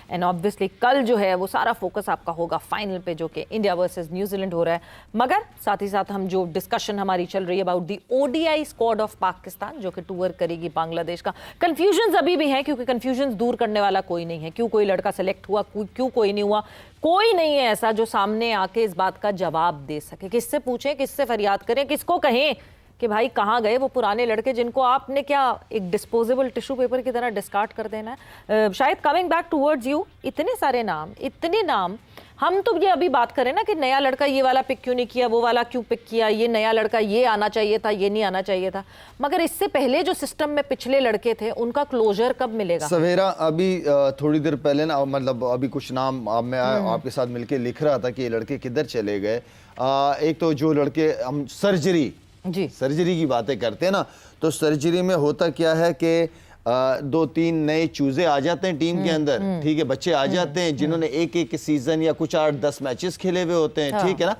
And obviously कल जो है वो सारा फोकस आपका होगा फाइनल पे, जो कि इंडिया वर्सेस न्यूजीलैंड हो रहा है। मगर साथ ही साथ हम जो डिस्कशन हमारी चल रही है about the ODI squad of Pakistan जो कि टूर करेगी बांग्लादेश का। कंफ्यूजन अभी भी है, क्योंकि कंफ्यूजन दूर करने वाला कोई नहीं है। क्यों कोई लड़का सेलेक्ट हुआ, क्यों कोई नहीं हुआ, कोई नहीं है ऐसा जो सामने आके इस बात का जवाब दे सके। किससे पूछें, किससे फरियाद करें, किसको कहें कि भाई कहाँ गए वो पुराने लड़के जिनको आपने क्या एक डिस्पोजेबल टिश्यू पेपर की तरह डिस्कार्ड कर देना है। शायद कमिंग बैक टूवर्ड्स यू, इतने सारे नाम, इतने नाम, हम तो ये अभी बात करें ना कि नया लड़का ये वाला पिक क्यों नहीं किया, वो वाला क्यों पिक किया, ये नया लड़का ये आना चाहिए था, ये नहीं आना चाहिए था। मगर इससे पहले जो सिस्टम में पिछले लड़के थे उनका क्लोजर कब मिलेगा? सवेरा अभी थोड़ी देर पहले ना, मतलब अभी कुछ नाम मैं आपके साथ मिलके लिख रहा था कि ये लड़के किधर चले गए। एक तो जो लड़के हम सर्जरी की बातें करते हैं ना, तो सर्जरी में होता क्या है कि 2-3 नए चूजे आ जाते हैं टीम के अंदर, ठीक है, बच्चे आ जाते हैं जिन्होंने एक सीजन या कुछ 8-10 मैचेस खेले हुए होते हैं, ठीक है ना,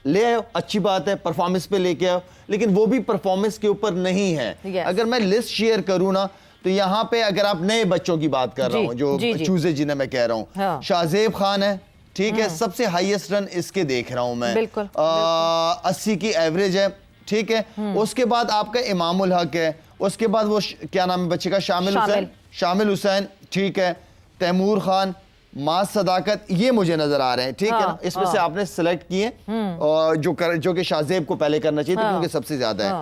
ले आओ, अच्छी बात है, परफॉर्मेंस पे लेके आओ, लेकिन वो भी परफॉर्मेंस के ऊपर नहीं है। अगर मैं लिस्ट शेयर करूं ना, तो यहाँ पे अगर आप नए बच्चों की बात कर रहा हूँ, जो चूजे जिन्हें मैं कह रहा हूँ, शाहजेब खान है, ठीक है, सबसे हाईएस्ट रन इसके देख रहा हूं मैं, 80 की एवरेज है, ठीक है। उसके बाद आपका इमामुल हक है, उसके बाद वो क्या नाम है बच्चे का, शामिल हुसैन, ठीक है, तैमूर खान, माज सदाकत, ये मुझे नजर आ रहे हैं, ठीक है ना। इसमें से आपने सिलेक्ट किए और जो कि शाहजेब को पहले करना चाहिए था, क्योंकि सबसे ज्यादा है।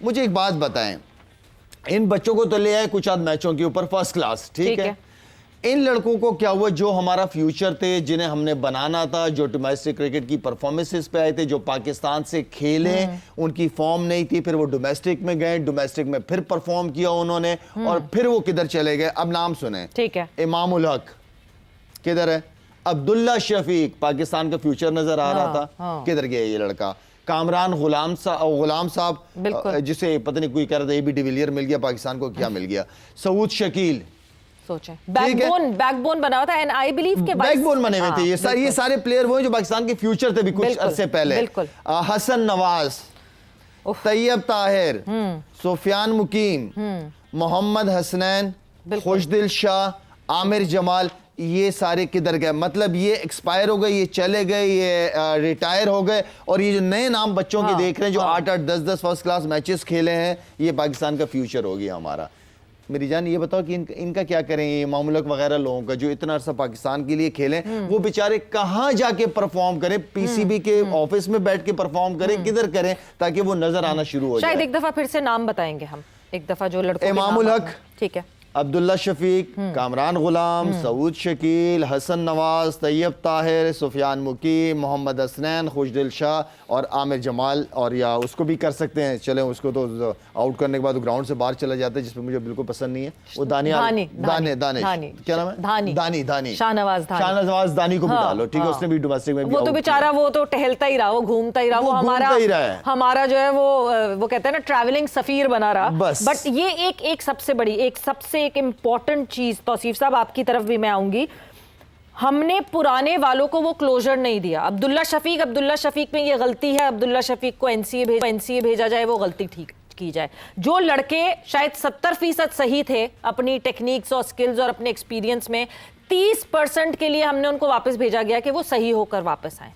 मुझे एक बात बताएं, इन बच्चों को तो ले आए कुछ आध मैचों के ऊपर फर्स्ट क्लास, ठीक है, इन लड़कों को क्या हुआ, जो हमारा फ्यूचर थे, जिन्हें हमने बनाना था, जो डोमेस्टिक क्रिकेट की परफॉर्मेंसेस पे आए थे, जो पाकिस्तान से खेले, उनकी फॉर्म नहीं थी, फिर वो डोमेस्टिक में गए, डोमेस्टिक में फिर परफॉर्म किया उन्होंने, और फिर वो किधर चले गए। अब नाम सुने, ठीक है, इमामुल हक किधर है, अब्दुल्ला शफीक, पाकिस्तान का फ्यूचर नजर आ रहा था, किधर गया ये लड़का, कामरान गुलाम साहब, जिसे पता नहीं कोई कह रहा था एबी डिविलियर मिल गया पाकिस्तान को, क्या मिल गया, सऊद शकील, सोचें बैकबोन बना हुआ था, एंड आई बिलीव के बैकबोन बने हुए थे ये सारे प्लेयर वो हैं जो पाकिस्तान के फ्यूचर थे भी कुछ अरसे पहले। हसन नवाज, तैयब ताहिर, सुफियान मुकीम, मोहम्मद हसनैन, खुशदिल शाह, आमिर जमाल, ये सारे किधर गए? मतलब ये एक्सपायर हो गए, ये चले गए, ये रिटायर हो गए, और ये जो नए नाम बच्चों के देख रहे हैं जो 8-8 10-10 फर्स्ट क्लास मैचेस खेले हैं, ये पाकिस्तान का फ्यूचर हो गया हमारा। मेरी जान ये बताओ कि इनका क्या करेंगे, मामूलक वगैरह लोगों का जो इतना अरसा पाकिस्तान के लिए खेले, वो बेचारे कहां जाके परफॉर्म करें, पीसीबी के ऑफिस में बैठ के परफॉर्म करें, किधर करें, ताकि वो नजर आना शुरू हो जाए। शायद एक दफा फिर से नाम बताएंगे हम, एक दफा जो लड़कों, इमामुल हक, ठीक है, अब्दुल्ला शफीक, कामरान गुलाम, सऊद शकील, हसन नवाज, तैयब ताहिर, सुफियान मुकीम, मोहम्मद हसनैन, खुशदिल शाह और आमिर जमाल, और या उसको भी कर सकते हैं, चले उसको तो आउट करने के बाद ग्राउंड से बाहर चला जाता है, जिसमें मुझे बिल्कुल पसंद नहीं है, वो दानिश, क्या नाम है, दानी शाहनवाज दानी को भी डालो, ठीक है, उसने भी डोमेस्टिक में, वो तो बेचारा वो तो टहलता ही रहा, वो घूमता ही रहा, वो हमारा जो है वो कहते हैं ना ट्रैवलिंग सफीर बना रहा। बट ये एक सबसे बड़ी, एक इंपॉर्टेंट चीज, तौसीफ साहब आपकी तरफ भी मैं आऊंगी, हमने पुराने वालों को वो क्लोजर नहीं दिया। अब्दुल्ला शफीक में ये गलती है, अब्दुल्ला शफीक को एनसीए भेजा जाए, वो गलती ठीक की जाए। जो लड़के शायद 70% सही थे अपनी टेक्निक्स और स्किल्स और अपने एक्सपीरियंस में, 30% के लिए हमने उनको वापस भेजा गया कि वो सही होकर वापस आए,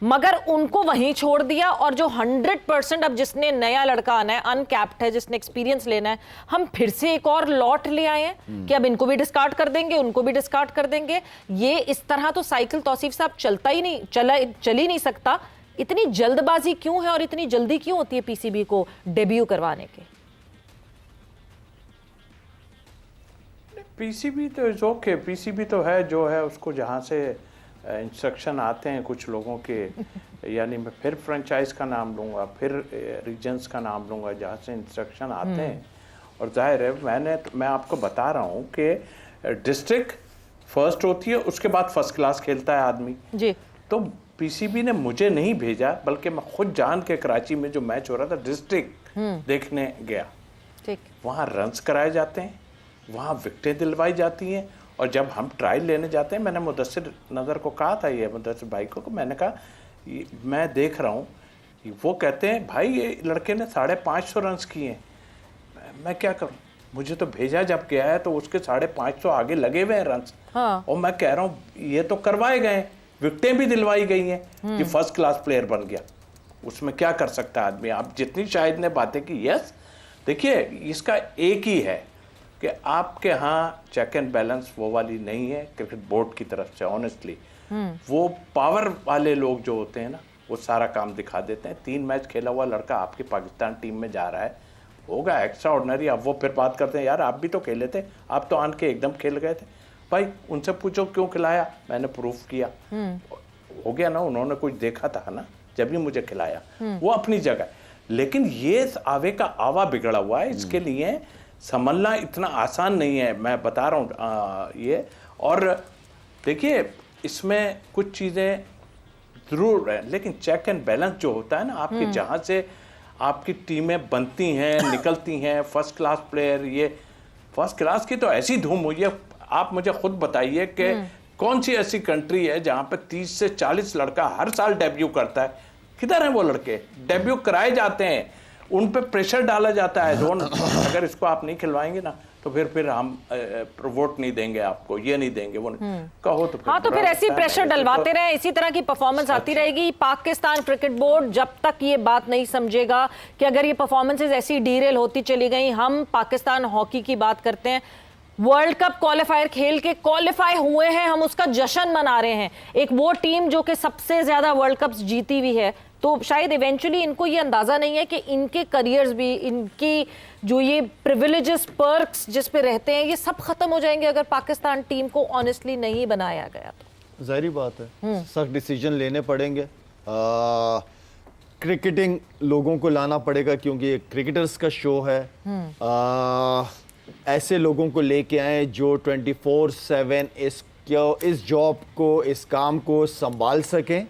मगर उनको वहीं छोड़ दिया। और जो 100% अब जिसने नया लड़का आना है, अनकैप्ड है, जिसने एक्सपीरियंस लेना है, हम फिर से एक और लॉट ले आए हैं कि अब इनको भी डिस्कार्ड कर देंगे, उनको भी डिस्कार्ड कर देंगे। ये इस तरह तो साइकिल तौसीफ साहब चल ही नहीं सकता। इतनी जल्दबाजी क्यों है और इतनी जल्दी क्यों होती है पीसीबी को डेब्यू करवाने के? पीसीबी तो इज ओके, पीसीबी तो है जो है, उसको जहाँ से इंस्ट्रक्शन आते हैं कुछ लोगों के, यानी मैं फिर फ्रेंचाइज का नाम लूँगा, फिर रीजन्स का नाम लूँगा, जहाँ से इंस्ट्रक्शन आते हैं। और जाहिर है मैं आपको बता रहा हूँ कि डिस्ट्रिक्ट फर्स्ट होती है, उसके बाद फर्स्ट क्लास खेलता है आदमी जी। तो पीसीबी ने मुझे नहीं भेजा, बल्कि मैं खुद जान के कराची में जो मैच हो रहा था डिस्ट्रिक्ट देखने गया, वहाँ रन्स कराए जाते हैं, वहाँ विकेटें दिलवाई जाती हैं, और जब हम ट्रायल लेने जाते हैं, मैंने मुदस्सिर नज़र को कहा था, ये मुदस्सिर भाई को, मैंने कहा मैं देख रहा हूँ, वो कहते हैं भाई ये लड़के ने 550 रन किए हैं, मैं क्या करूँ? मुझे तो भेजा जब गया है तो उसके 550 आगे लगे हुए हैं रन। हाँ। और मैं कह रहा हूँ ये तो करवाए गए, विकेटें भी दिलवाई गई हैं कि फर्स्ट क्लास प्लेयर बन गया। उसमें क्या कर सकता है आदमी? आप जितनी शाहिद ने बातें की, यस देखिए इसका एक ही है कि आपके यहाँ चेक एंड बैलेंस वो वाली नहीं है क्रिकेट बोर्ड की तरफ से। ऑनेस्टली वो पावर वाले लोग जो होते हैं ना, वो सारा काम दिखा देते हैं। 3 मैच खेला हुआ लड़का आपकी पाकिस्तान टीम में जा रहा है, होगा एक्स्ट्रा ऑर्डिनरी। अब वो फिर बात करते हैं यार आप भी तो खेले थे, आप तो आन के एकदम खेल गए थे। भाई उनसे पूछो क्यों खिलाया, मैंने प्रूफ किया, हो गया ना। उन्होंने कुछ देखा था ना जब भी मुझे खिलाया, वो अपनी जगह। लेकिन ये आवे का आवा बिगड़ा हुआ है, इसके लिए संभलना इतना आसान नहीं है, मैं बता रहा हूँ ये। और देखिए इसमें कुछ चीज़ें जरूर है, लेकिन चेक एंड बैलेंस जो होता है ना आपके, जहाँ से आपकी टीमें बनती हैं निकलती हैं फर्स्ट क्लास प्लेयर, ये फर्स्ट क्लास की तो ऐसी धूम हुई है। आप मुझे खुद बताइए कि कौन सी ऐसी कंट्री है जहाँ पे 30 से 40 लड़का हर साल डेब्यू करता है? किधर हैं वो लड़के? डेब्यू कराए जाते हैं, उन पे प्रेशर डाला जाता है, अगर इसको आप नहीं खिलवाएंगे ना तो फिर हम वोट नहीं देंगे आपको, ये नहीं देंगे, वो नहीं कहो तो फिर। हाँ, तो फिर ऐसी प्रेशर डलवाते रहे, इसी तरह की परफॉर्मेंस आती रहेगी। पाकिस्तान क्रिकेट बोर्ड जब तक ये बात नहीं समझेगा कि अगर ये परफॉर्मेंसेस ऐसी डीरेल होती चली गई, हम पाकिस्तान हॉकी की बात करते हैं, वर्ल्ड कप क्वालिफायर खेल के क्वालिफाई हुए हैं, हम उसका जश्न मना रहे हैं। एक वो टीम जो कि सबसे ज्यादा वर्ल्ड कप्स जीती हुई है, तो शायद इवेंचुअली इनको ये अंदाजा नहीं है कि इनके करियर्स भी, इनकी जो ये प्रिविलेजेस पर्क्स जिस पे रहते हैं, ये सब खत्म हो जाएंगे अगर पाकिस्तान टीम को ऑनेस्टली नहीं बनाया गया तो। जाहिर बात है सख्त डिसीजन लेने पड़ेंगे। क्रिकेटिंग लोगों को लाना पड़ेगा क्योंकि ये क्रिकेटर्स का शो है। ऐसे लोगों को लेके आए जो 24/7 इस जॉब को, इस काम को संभाल सकें।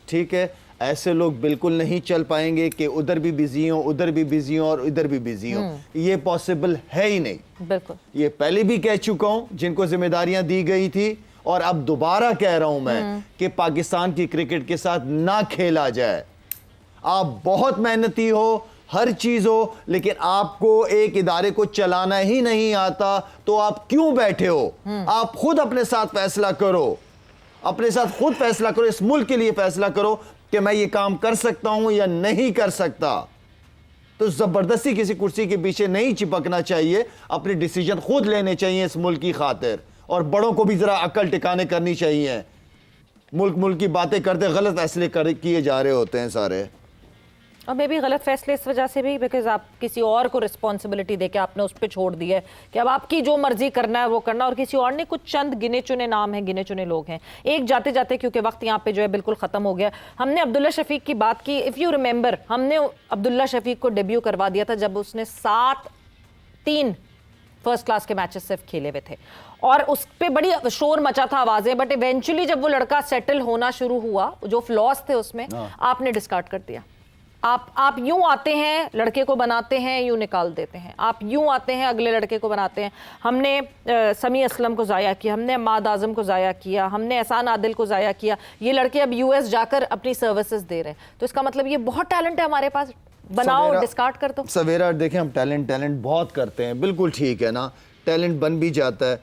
ठीक है, ऐसे लोग बिल्कुल नहीं चल पाएंगे कि उधर भी बिजी हो, उधर भी बिजी हो और इधर भी बिजी हो। ये पॉसिबल है ही नहीं। बिल्कुल, ये पहले भी कह चुका हूं जिनको जिम्मेदारियां दी गई थी, और अब दोबारा कह रहा हूं मैं कि पाकिस्तान की क्रिकेट के साथ ना खेला जाए। आप बहुत मेहनती हो, हर चीज हो, लेकिन आपको एक इदारे को चलाना ही नहीं आता, तो आप क्यों बैठे हो? आप खुद अपने साथ फैसला करो, अपने साथ खुद फैसला करो, इस मुल्क के लिए फैसला करो कि मैं ये काम कर सकता हूं या नहीं कर सकता। तो जबरदस्ती किसी कुर्सी के पीछे नहीं चिपकना चाहिए, अपने डिसीजन खुद लेने चाहिए इस मुल्क की खातिर। और बड़ों को भी जरा अकल टिकाने करनी चाहिए। मुल्क की बातें करते गलत फैसले किए जा रहे होते हैं सारे। और मे भी गलत फैसले इस वजह से भी बिकॉज आप किसी और को रिस्पॉन्सिबिलिटी देके आपने उस पर छोड़ दी है कि अब आपकी जो मर्जी करना है वो करना, और किसी और ने, कुछ चंद गिने चुने नाम हैं, गिने चुने लोग हैं। एक जाते जाते, क्योंकि वक्त यहाँ पे जो है बिल्कुल खत्म हो गया, हमने अब्दुल्ला शफीक की बात की। इफ़ यू रिमेंबर, हमने अब्दुल्ला शफीक को डेब्यू करवा दिया था जब उसने 3 फर्स्ट क्लास के मैचेस सिर्फ खेले हुए थे, और उस पर बड़ी शोर मचा था, आवाजें। बट इवेंचुअली जब वो लड़का सेटल होना शुरू हुआ, जो फ्लॉस थे उसमें, आपने डिस्कार्ड कर दिया। आप यूं आते हैं, लड़के को बनाते हैं, यूं निकाल देते हैं। आप यूं आते हैं, अगले लड़के को बनाते हैं। हमने समी असलम को ज़ाया किया, हमने अम्माद आज़म को ज़ाया किया, हमने एहसान आदिल को ज़ाया किया। ये लड़के अब यूएस जाकर अपनी सर्विसेज दे रहे हैं। तो इसका मतलब ये बहुत टैलेंट है हमारे पास, बनाओ, डिस्कार्ड कर दो। सवेरा देखें, हम टैलेंट बहुत करते हैं, बिल्कुल ठीक है ना, टैलेंट बन भी जाता है,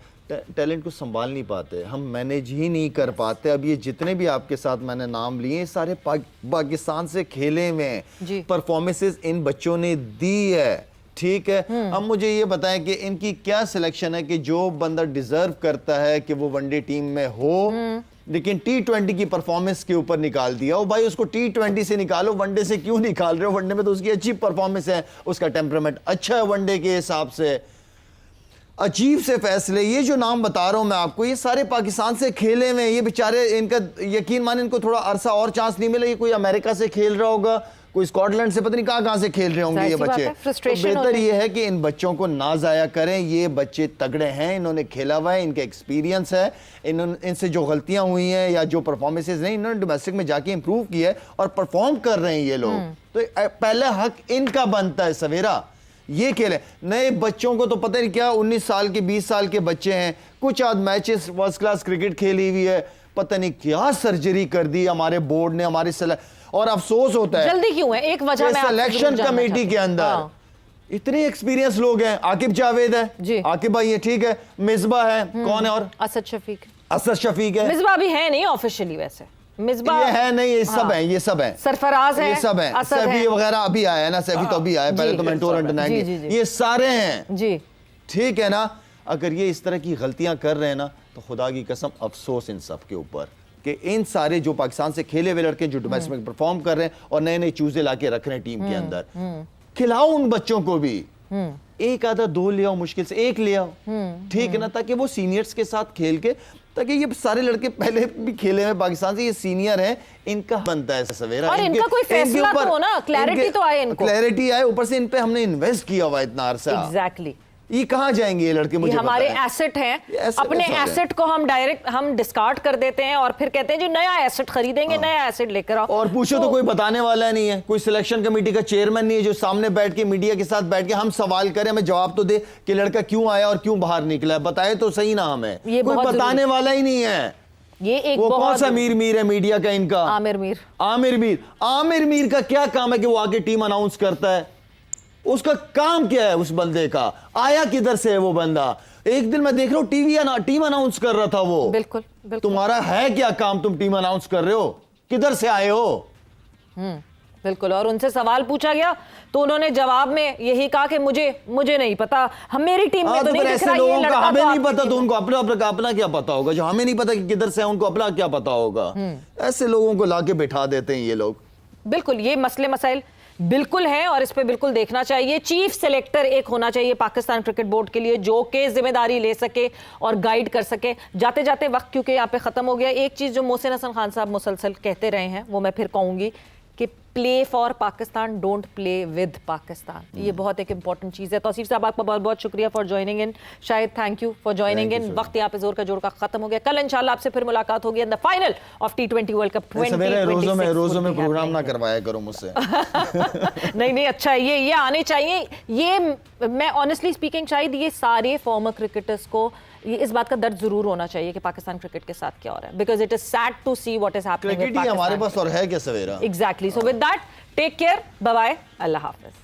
टैलेंट को संभाल नहीं पाते, हम मैनेज ही नहीं कर पाते। अब ये जितने भी आपके साथ मैंने नाम लिए, सारे पाकिस्तान से खेले में परफॉर्मेंसेस इन बच्चों ने दी है। ठीक है, अब मुझे ये बताएं कि इनकी क्या सिलेक्शन है कि जो बंदा डिजर्व करता है कि वो वनडे टीम में हो, लेकिन T20 की परफॉर्मेंस के ऊपर निकाल दिया। ओ भाई, उसको T20 से निकालो, वनडे से क्यों निकाल रहे हो? वनडे में तो उसकी अच्छी परफॉर्मेंस है, उसका टेम्परामेंट अच्छा है वनडे के हिसाब से। अजीब से फैसले, ये जो नाम बता रहा हूं मैं आपको, ये सारे पाकिस्तान से खेले हुए। ये बेचारे, इनका यकीन माने इनको थोड़ा अरसा और चांस नहीं मिला। ये कोई अमेरिका से खेल रहा होगा, कोई स्कॉटलैंड से, पता नहीं कहां से खेल रहे होंगे ये बच्चे। तो बेहतर ये है कि इन बच्चों को ना जाया करें। ये बच्चे तगड़े हैं, इन्होंने खेला हुआ है, इनका एक्सपीरियंस है। इनसे जो गलतियां हुई हैं या जो परफॉर्मेंसेज नहीं, इन्होंने डोमेस्टिक में जाके इंप्रूव किया है और परफॉर्म कर रहे हैं ये लोग। तो पहला हक इनका बनता है सवेरा, ये खेले। नए बच्चों को तो पता नहीं क्या, 19 साल के 20 साल के बच्चे हैं, कुछ आध मैचेस फर्स्ट क्लास क्रिकेट खेली हुई है, पता नहीं क्या सर्जरी कर दी हमारे बोर्ड ने, हमारे और अफसोस होता है जल्दी क्यों है, एक वजह सिलेक्शन कमेटी के अंदर इतने एक्सपीरियंस लोग हैं, आकिब जावेद जी। है, आकिब भाई है, ठीक है, मिसबा है, कौन है और असद शफीक। असद शफीक है, मिसबा भी है नहीं ऑफिशियली, वैसे मिसबा ये है नहीं, ये सब है, ये सब है, सरफराज है, ये सब है, असद सैफी है। वगैरह अभी आया है ना, सैफी तो अभी आया, पहले जी। तो मेंटोर अंडर जी, 19, जी, जी। ये सारे हैं, जी ठीक है ना। अगर ये इस तरह की गलतियां कर रहे हैं ना, तो खुदा की कसम अफसोस इन सब के ऊपर कि इन सारे जो पाकिस्तान से खेले हुए लड़के जो डोमेस्टिक में परफॉर्म कर रहे हैं और नए नए चूजे लाके रख रहे हैं टीम के अंदर, खिलाओ उन बच्चों को भी, एक आधा 2 ले आओ, मुश्किल से 1 ले आओ, ठीक है ना, ताकि वो सीनियर्स के साथ खेल के, ताकि ये सारे लड़के पहले भी खेले हुए पाकिस्तान से, ये सीनियर हैं, इनका बनता है सवेरा, और इनका कोई फैसला तो हो ना, क्लैरिटी तो आए इनको, क्लैरिटी आए, ऊपर से इन पे हमने इन्वेस्ट किया हुआ इतना अरसा। एग्जैक्टली। ये कहाँ जाएंगे ये लड़के, मुझे हमारे पता है। एसेट हैं, ये asset अपने है, एसेट को हम डायरेक्ट हम डिस्कार्ड कर देते हैं और फिर कहते हैं जी नया एसेट खरीदेंगे, नया एसेट लेकर आओ। और पूछो तो कोई बताने वाला नहीं है, कोई सिलेक्शन कमेटी का चेयरमैन नहीं है जो सामने बैठ के मीडिया के साथ बैठ के हम सवाल करें, हमें जवाब तो दे कि लड़का क्यों आया और क्यों बाहर निकला, बताए तो सही ना हमें, ये कोई बहुत बताने वाला ही नहीं है। ये एक वो कौन बहुत सा मीर मीर है मीडिया का इनका, आमिर मीर। आमिर मीर, आमिर मीर का क्या काम है कि वो आगे टीम अनाउंस करता है, उसका काम क्या है, उस बंदे का आया किधर से है वो बंदा। एक दिन मैं देख रहा हूँ टीम अनाउंस कर रहा था वो, बिल्कुल बिल्कुल। तुम्हारा है क्या काम, तुम टीम अनाउंस कर रहे हो, किधर से आए हो। बिल्कुल। और उनसे सवाल पूछा गया तो उन्होंने जवाब में यही कहा कि मुझे नहीं पता, हम मेरी टीम में तो नहीं दिख रहा, ये लड़का हमें तो नहीं आपकी पता टीम तो में। उनको अपना क्या पता होगा, जो हमें नहीं पता कि किधर से है उनको अपना क्या पता होगा। ऐसे लोगों को लाके बिठा देते हैं ये लोग। बिल्कुल, ये मसले मसाइल बिल्कुल हैं और इस पे बिल्कुल देखना चाहिए। चीफ सेलेक्टर एक होना चाहिए पाकिस्तान क्रिकेट बोर्ड के लिए जो कि जिम्मेदारी ले सके और गाइड कर सके। जाते जाते वक्त क्योंकि यहाँ पे ख़त्म हो गया, एक चीज़ जो मोहसिन हसन खान साहब मुसलसल कहते रहे हैं वो मैं फिर कहूँगी कि play for Pakistan, don't play with Pakistan. ये बहुत एक इंपॉर्टेंट चीज़ है। तौसीफ साहब आपका बहुत बहुत शुक्रिया फॉर ज्वाइनिंग इन। शायद thank you for joining in. वक्त यहाँ पे जोर का जोड़ का खत्म हो गया। कल इंशाल्लाह आपसे फिर मुलाकात होगी in the final of T20 world cup 2026। रोजों में प्रोग्राम ना करवाया करो मुझसे। नहीं अच्छा है, ये आने चाहिए। ये मैं ऑनेस्टली स्पीकिंग शायद ये सारे फॉर्मर क्रिकेटर्स को ये इस बात का दर्द जरूर होना चाहिए कि पाकिस्तान क्रिकेट के साथ क्या हो रहा है, because it is sad to see what is happening with cricket ही हमारे पास और है क्या सवेरा। Exactly. So with that take care, bye bye, अल्लाह हाफिज।